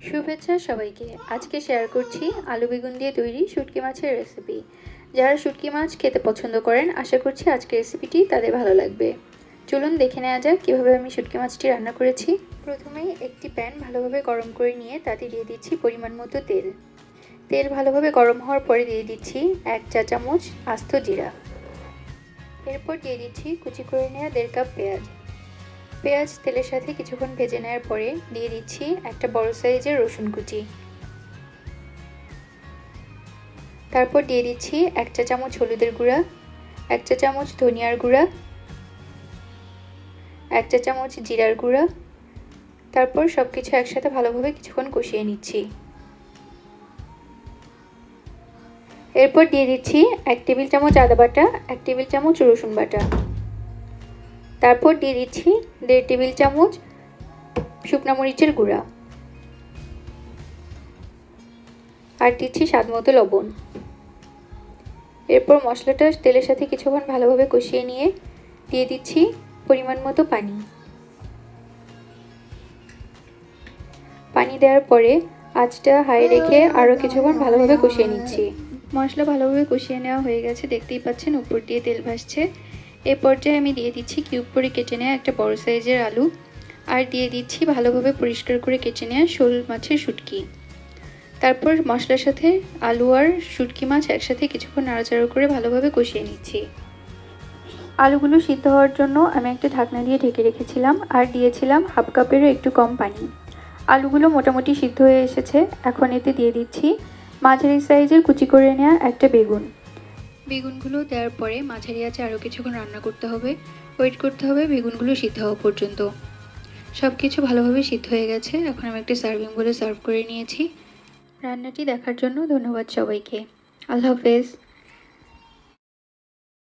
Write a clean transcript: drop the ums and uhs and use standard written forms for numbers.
শুভেচ্ছা সবাইকে। আজকে শেয়ার করছি আলু বেগুন দিয়ে তৈরি শুটকি মাছের রেসিপি। যারা শুটকি মাছ খেতে পছন্দ করেন, আশা করছি আজকের রেসিপিটি তাদের ভালো লাগবে। চলুন দেখে নেওয়া যাক কীভাবে আমি শুটকি মাছটি রান্না করেছি। প্রথমেই একটি প্যান ভালোভাবে গরম করে নিয়ে তাতে দিয়ে দিচ্ছি পরিমাণ মতো তেল। তেল ভালোভাবে গরম হওয়ার পরে দিয়ে দিচ্ছি 1 চা চামচ আস্ত জিরা। এরপর দিয়ে দিচ্ছি কুচি করে নেওয়া 1.5 কাপ পেঁয়াজ। পেঁয়াজ তেলের সাথে কিছুক্ষণ ভেজে নেওয়ার পরে দিয়ে দিচ্ছি একটা বড় সাইজের রসুন কুচি। তারপর দিয়ে দিচ্ছি 1 চা চামচ হলুদের গুঁড়া, 1 চা চামচ ধনিয়ার গুঁড়া, 1 চা চামচ জিরার গুঁড়া। তারপর সবকিছু একসাথে ভালোভাবে কিছুক্ষণ কষিয়ে নিচ্ছি। এরপর দিয়ে দিচ্ছি 1 টেবিল চামচ আদা বাটা, 1 টেবিল চামচ রসুন বাটা। তারপর দিয়ে দিচ্ছি 1.5 টেবিল চামচ শুকনো মরিচের গুঁড়া, আর দিচ্ছি স্বাদ মতো লবণ। এরপর মশলাটা তেলের সাথে কিছুক্ষণ ভালোভাবে কষিয়ে নিয়ে দিয়ে দিচ্ছি পরিমাণ মতো পানি। পানি দেওয়ার পরে আঁচটা হাই রেখে আরও কিছুক্ষণ ভালোভাবে কষিয়ে নিচ্ছি। মশলা ভালোভাবে কষিয়ে নেওয়া হয়ে গেছে, দেখতেই পাচ্ছেন উপর দিয়ে তেল ভাসছে। এই পর্যায়ে আমি দিয়ে দিচ্ছি কিউব করে কেটে নেওয়া একটা বড় সাইজের আলু, আর দিয়ে দিচ্ছি ভালোভাবে পরিষ্কার করে কেটে নেওয়া শোল মাছের শুটকি। তারপর মশলার সাথে আলু আর শুটকি মাছ একসাথে কিছুক্ষণ নাড়াচাড়া করে ভালোভাবে কষিয়ে নিচ্ছি। আলুগুলো সিদ্ধ হওয়ার জন্য আমি একটা ঢাকনা দিয়ে ঢেকে রেখেছিলাম, আর দিয়েছিলাম হাফ কাপেরও একটু কম পানি। আলুগুলো মোটামুটি সিদ্ধ হয়ে এসেছে। এখন এতে দিয়ে দিচ্ছি মাঝারি সাইজের কুচি করে নেওয়া একটা বেগুন। বেগুনগুলো দেওয়ার পরে মাঝারি আঁচে আরও কিছুক্ষণ রান্না করতে হবে, ওয়েট করতে হবে বেগুনগুলো সিদ্ধ হওয়া পর্যন্ত। সব কিছু ভালোভাবে সিদ্ধ হয়ে গেছে। এখন আমি একটা সার্ভিং বলে সার্ভ করে নিয়েছি। রান্নাটি দেখার জন্য ধন্যবাদ সবাইকে। আল্লাহ হাফেজ।